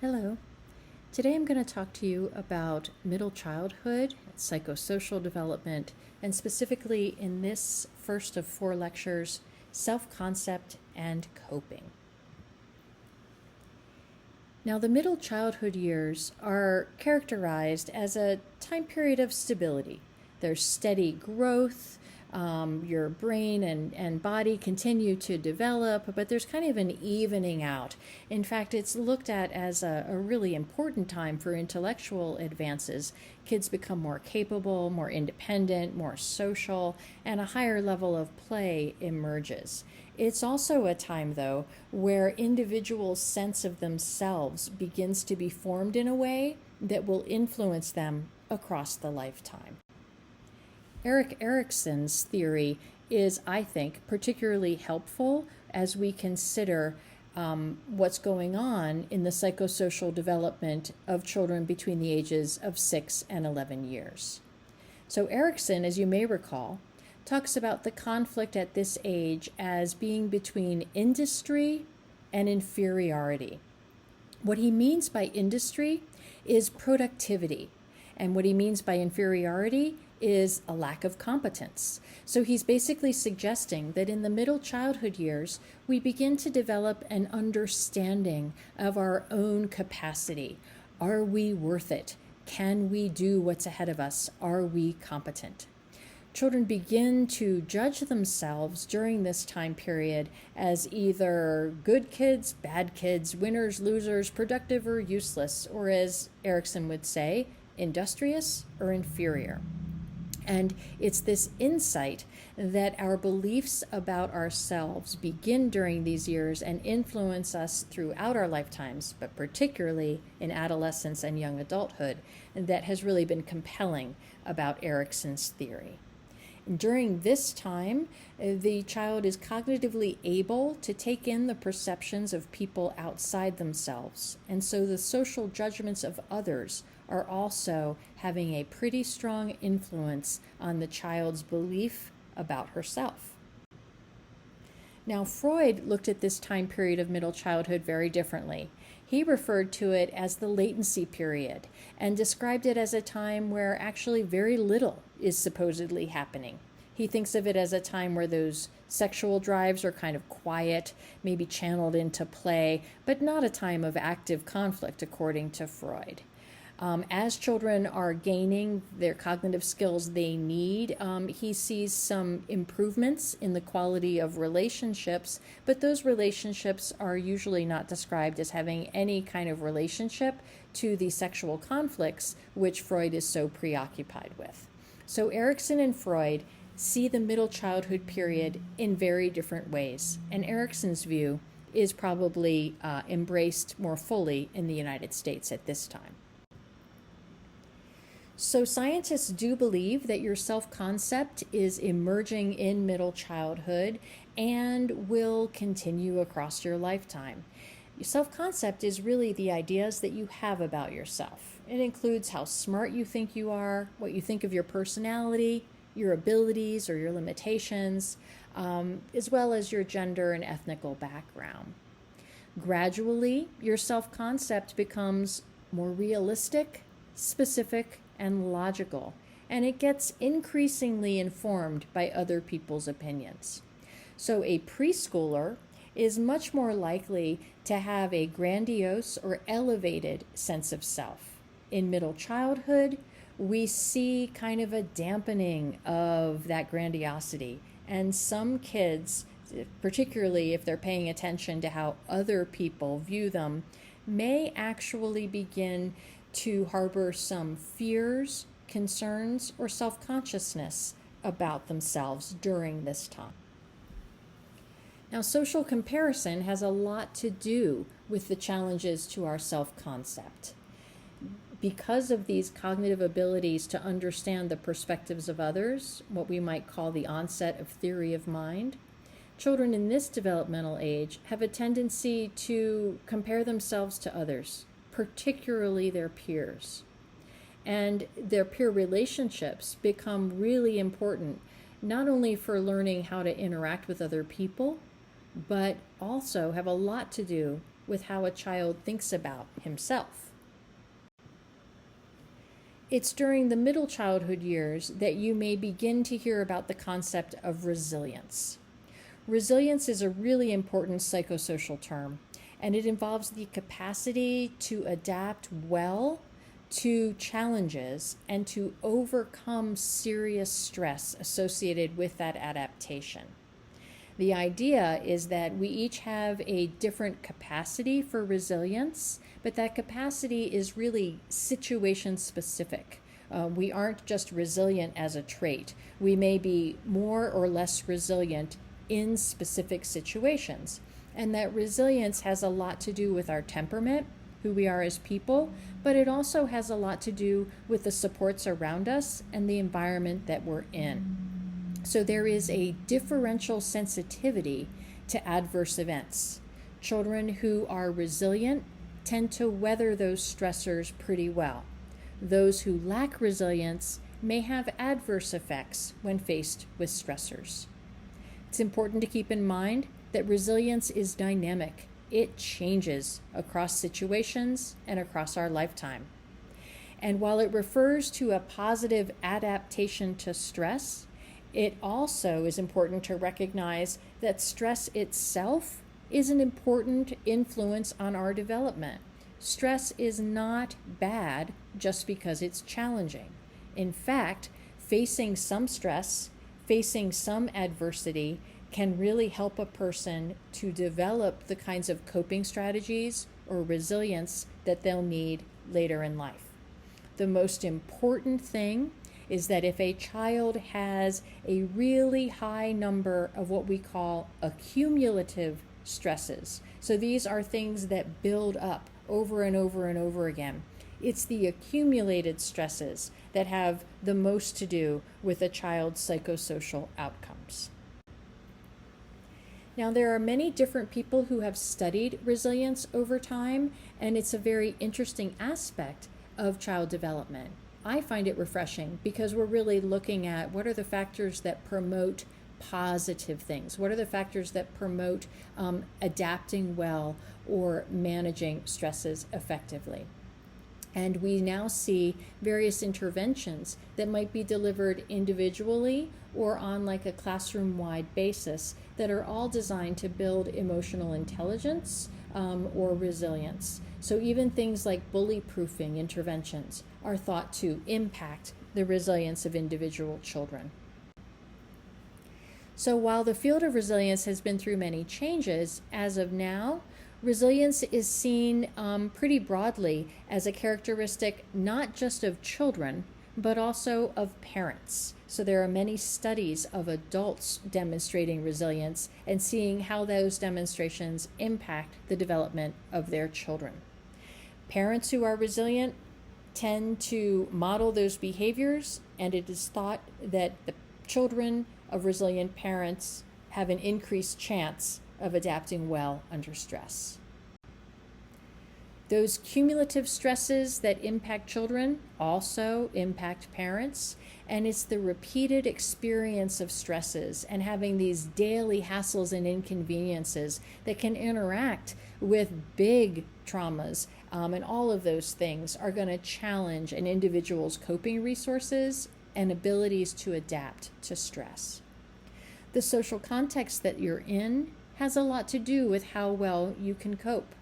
Hello. Today I'm going to talk to you about middle childhood, psychosocial development, and specifically in this first of 4 lectures, self-concept and coping. Now, the middle childhood years are characterized as a time period of stability. There's steady growth. Your brain and body continue to develop, but there's kind of an evening out. In fact, it's looked at as a really important time for intellectual advances. Kids become more capable, more independent, more social, and a higher level of play emerges. It's also a time, though, where individuals' sense of themselves begins to be formed in a way that will influence them across the lifetime. Erik Erikson's theory is, I think, particularly helpful as we consider what's going on in the psychosocial development of children between the ages of 6 and 11 years. So Erikson, as you may recall, talks about the conflict at this age as being between industry and inferiority. What he means by industry is productivity, and what he means by inferiority is a lack of competence. So he's basically suggesting that in the middle childhood years, we begin to develop an understanding of our own capacity. Are we worth it? Can we do what's ahead of us? Are we competent? Children begin to judge themselves during this time period as either good kids, bad kids, winners, losers, productive or useless, or as Erikson would say, industrious or inferior. And it's this insight that our beliefs about ourselves begin during these years and influence us throughout our lifetimes, but particularly in adolescence and young adulthood, that has really been compelling about Erikson's theory. During this time, the child is cognitively able to take in the perceptions of people outside themselves, and so the social judgments of others are also having a pretty strong influence on the child's belief about herself. Now, Freud looked at this time period of middle childhood very differently. He referred to it as the latency period and described it as a time where actually very little is supposedly happening. He thinks of it as a time where those sexual drives are kind of quiet, maybe channeled into play, but not a time of active conflict, according to Freud. As children are gaining their cognitive skills they need, he sees some improvements in the quality of relationships, but those relationships are usually not described as having any kind of relationship to the sexual conflicts which Freud is so preoccupied with. So Erikson and Freud see the middle childhood period in very different ways, and Erikson's view is probably embraced more fully in the United States at this time. So scientists do believe that your self-concept is emerging in middle childhood and will continue across your lifetime. Your self-concept is really the ideas that you have about yourself. It includes how smart you think you are, what you think of your personality, your abilities or your limitations, as well as your gender and ethnical background. Gradually, your self-concept becomes more realistic, specific, and logical, and it gets increasingly informed by other people's opinions. So a preschooler is much more likely to have a grandiose or elevated sense of self. In middle childhood, we see kind of a dampening of that grandiosity, and some kids, particularly if they're paying attention to how other people view them, may actually begin to harbor some fears, concerns, or self-consciousness about themselves during this time. Now, social comparison has a lot to do with the challenges to our self-concept. Because of these cognitive abilities to understand the perspectives of others, what we might call the onset of theory of mind, children in this developmental age have a tendency to compare themselves to others, particularly their peers. And their peer relationships become really important, not only for learning how to interact with other people, but also have a lot to do with how a child thinks about himself. It's during the middle childhood years that you may begin to hear about the concept of resilience. Resilience is a really important psychosocial term, and it involves the capacity to adapt well to challenges and to overcome serious stress associated with that adaptation. The idea is that we each have a different capacity for resilience, but that capacity is really situation specific. We aren't just resilient as a trait. We may be more or less resilient in specific situations. And that resilience has a lot to do with our temperament, who we are as people, but it also has a lot to do with the supports around us and the environment that we're in. So there is a differential sensitivity to adverse events. Children who are resilient tend to weather those stressors pretty well. Those who lack resilience may have adverse effects when faced with stressors. It's important to keep in mind that resilience is dynamic. It changes across situations and across our lifetime. And while it refers to a positive adaptation to stress, it also is important to recognize that stress itself is an important influence on our development. Stress is not bad just because it's challenging. In fact, facing some stress, facing some adversity can really help a person to develop the kinds of coping strategies or resilience that they'll need later in life. The most important thing is that if a child has a really high number of what we call accumulative stresses, so these are things that build up over and over and over again, it's the accumulated stresses that have the most to do with a child's psychosocial outcomes. Now, there are many different people who have studied resilience over time, and it's a very interesting aspect of child development. I find it refreshing because we're really looking at what are the factors that promote positive things? What are the factors that promote adapting well or managing stresses effectively? And we now see various interventions that might be delivered individually or on like a classroom-wide basis that are all designed to build emotional intelligence or resilience. So even things like bully-proofing interventions are thought to impact the resilience of individual children. So while the field of resilience has been through many changes, as of now, resilience is seen pretty broadly as a characteristic not just of children, but also of parents. So there are many studies of adults demonstrating resilience and seeing how those demonstrations impact the development of their children. Parents who are resilient tend to model those behaviors, and it is thought that the children of resilient parents have an increased chance of adapting well under stress. Those cumulative stresses that impact children also impact parents, and it's the repeated experience of stresses and having these daily hassles and inconveniences that can interact with big traumas, and all of those things are going to challenge an individual's coping resources and abilities to adapt to stress. The social context that you're in has a lot to do with how well you can cope.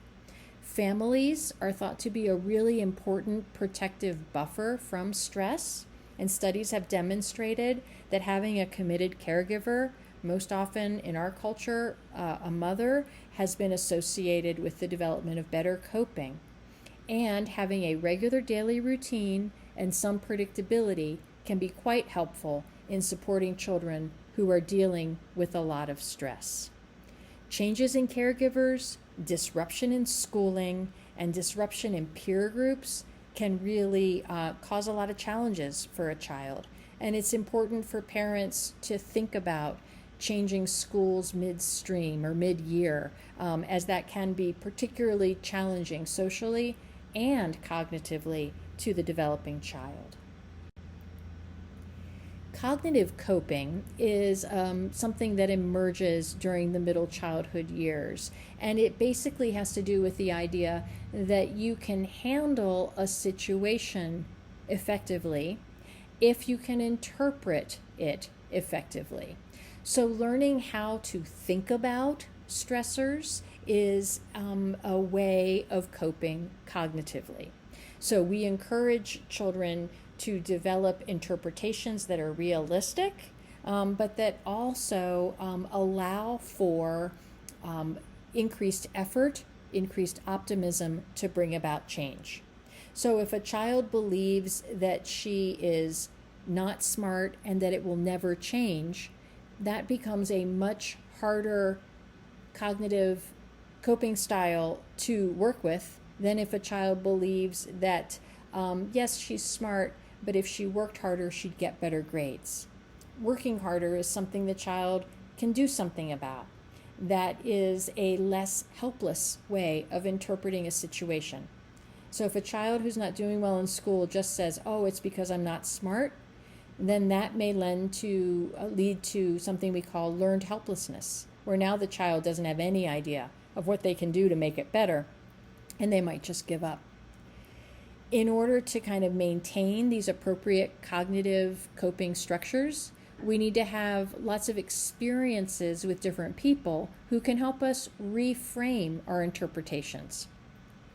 Families are thought to be a really important protective buffer from stress, and studies have demonstrated that having a committed caregiver, most often in our culture, a mother, has been associated with the development of better coping. And having a regular daily routine and some predictability can be quite helpful in supporting children who are dealing with a lot of stress. Changes in caregivers, disruption in schooling, and disruption in peer groups can really cause a lot of challenges for a child. And it's important for parents to think about changing schools midstream or mid-year, as that can be particularly challenging socially and cognitively to the developing child. Cognitive coping is something that emerges during the middle childhood years, and it basically has to do with the idea that you can handle a situation effectively if you can interpret it effectively. So learning how to think about stressors is a way of coping cognitively. So we encourage children to develop interpretations that are realistic, but that also allow for increased effort, increased optimism to bring about change. So if a child believes that she is not smart and that it will never change, that becomes a much harder cognitive coping style to work with than if a child believes that, yes, she's smart, but if she worked harder, she'd get better grades. Working harder is something the child can do something about. That is a less helpless way of interpreting a situation. So if a child who's not doing well in school just says, oh, it's because I'm not smart, then that may lead to something we call learned helplessness, where now the child doesn't have any idea of what they can do to make it better, and they might just give up. In order to kind of maintain these appropriate cognitive coping structures, we need to have lots of experiences with different people who can help us reframe our interpretations.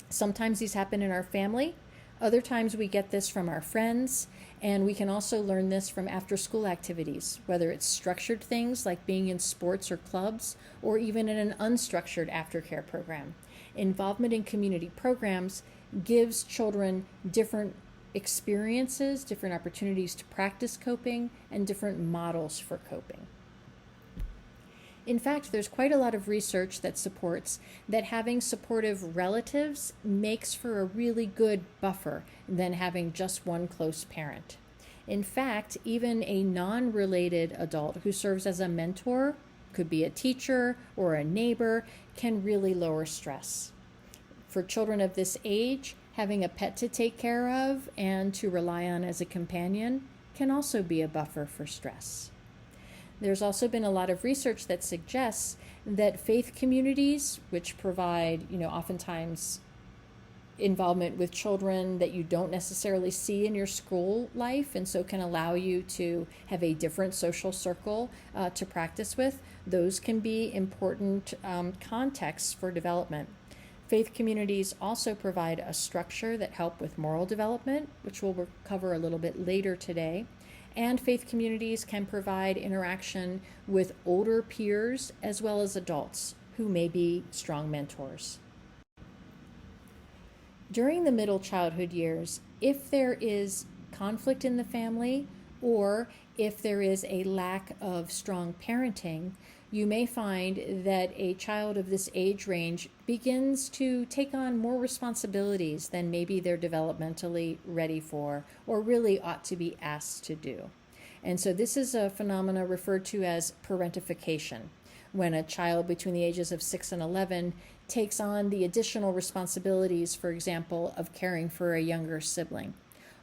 Sometimes these happen in our family. Other times we get this from our friends, and we can also learn this from after-school activities, whether it's structured things like being in sports or clubs, or even in an unstructured aftercare program. Involvement in community programs gives children different experiences, different opportunities to practice coping, and different models for coping. In fact, there's quite a lot of research that supports that having supportive relatives makes for a really good buffer than having just one close parent. In fact, even a non-related adult who serves as a mentor, could be a teacher or a neighbor, can really lower stress. For children of this age, having a pet to take care of and to rely on as a companion can also be a buffer for stress. There's also been a lot of research that suggests that faith communities, which provide, oftentimes involvement with children that you don't necessarily see in your school life, and so can allow you to have a different social circle to practice with, those can be important contexts for development. Faith communities also provide a structure that help with moral development, which we'll cover a little bit later today. And faith communities can provide interaction with older peers as well as adults who may be strong mentors. During the middle childhood years, if there is conflict in the family or if there is a lack of strong parenting, you may find that a child of this age range begins to take on more responsibilities than maybe they're developmentally ready for or really ought to be asked to do. And so this is a phenomena referred to as parentification, when a child between the ages of 6 and 11 takes on the additional responsibilities, for example, of caring for a younger sibling.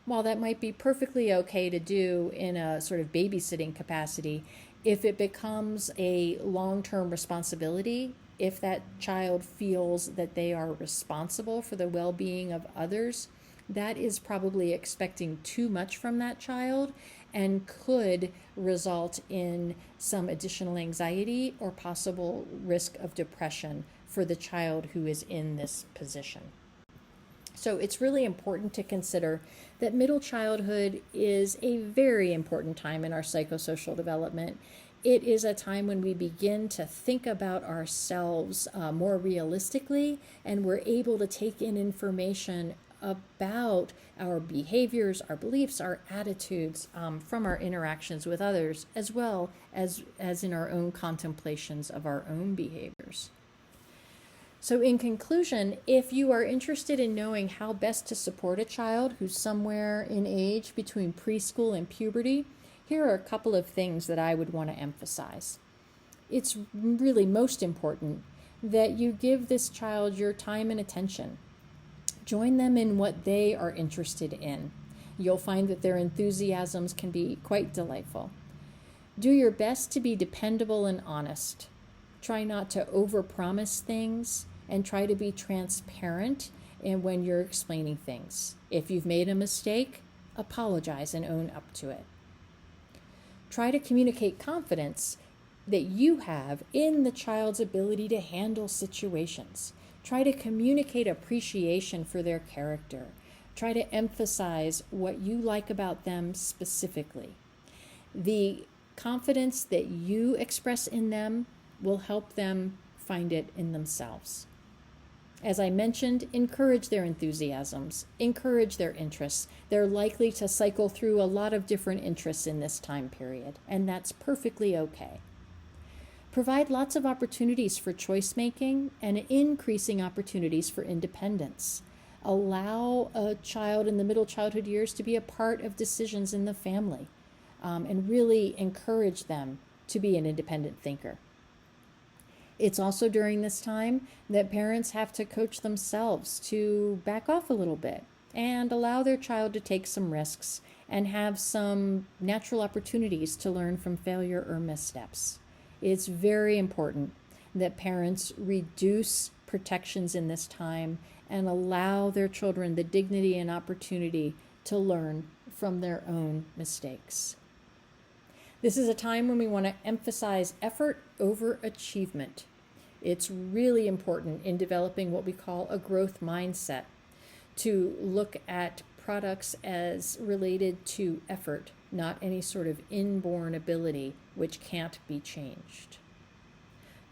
While that might be perfectly okay to do in a sort of babysitting capacity, if it becomes a long-term responsibility, if that child feels that they are responsible for the well-being of others, that is probably expecting too much from that child and could result in some additional anxiety or possible risk of depression for the child who is in this position. So it's really important to consider that middle childhood is a very important time in our psychosocial development. It is a time when we begin to think about ourselves more realistically, and we're able to take in information about our behaviors, our beliefs, our attitudes from our interactions with others, as well as in our own contemplations of our own behaviors. So in conclusion, if you are interested in knowing how best to support a child who's somewhere in age between preschool and puberty, here are a couple of things that I would want to emphasize. It's really most important that you give this child your time and attention. Join them in what they are interested in. You'll find that their enthusiasms can be quite delightful. Do your best to be dependable and honest. Try not to overpromise things and try to be transparent when you're explaining things. If you've made a mistake, apologize and own up to it. Try to communicate confidence that you have in the child's ability to handle situations. Try to communicate appreciation for their character. Try to emphasize what you like about them specifically. The confidence that you express in them will help them find it in themselves. As I mentioned, encourage their enthusiasms, encourage their interests. They're likely to cycle through a lot of different interests in this time period, and that's perfectly okay. Provide lots of opportunities for choice making and increasing opportunities for independence. Allow a child in the middle childhood years to be a part of decisions in the family, and really encourage them to be an independent thinker. It's also during this time that parents have to coach themselves to back off a little bit and allow their child to take some risks and have some natural opportunities to learn from failure or missteps. It's very important that parents reduce protections in this time and allow their children the dignity and opportunity to learn from their own mistakes. This is a time when we want to emphasize effort over achievement. It's really important in developing what we call a growth mindset to look at products as related to effort, not any sort of inborn ability which can't be changed.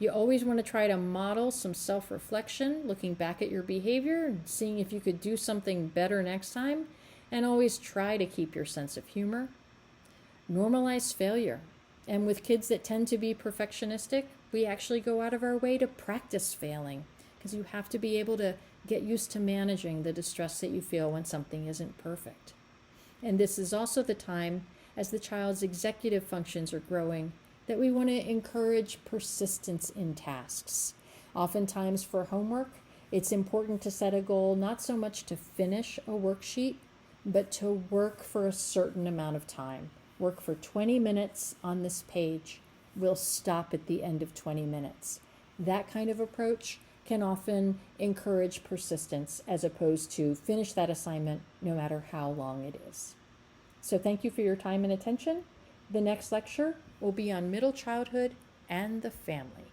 You always want to try to model some self-reflection, looking back at your behavior and seeing if you could do something better next time, and always try to keep your sense of humor. Normalize failure. And with kids that tend to be perfectionistic, we actually go out of our way to practice failing, because you have to be able to get used to managing the distress that you feel when something isn't perfect. And this is also the time, as the child's executive functions are growing, that we want to encourage persistence in tasks. Oftentimes for homework, it's important to set a goal not so much to finish a worksheet, but to work for a certain amount of time. Work for 20 minutes on this page. We'll stop at the end of 20 minutes. That kind of approach can often encourage persistence as opposed to finish that assignment no matter how long it is. So thank you for your time and attention. The next lecture will be on middle childhood and the family.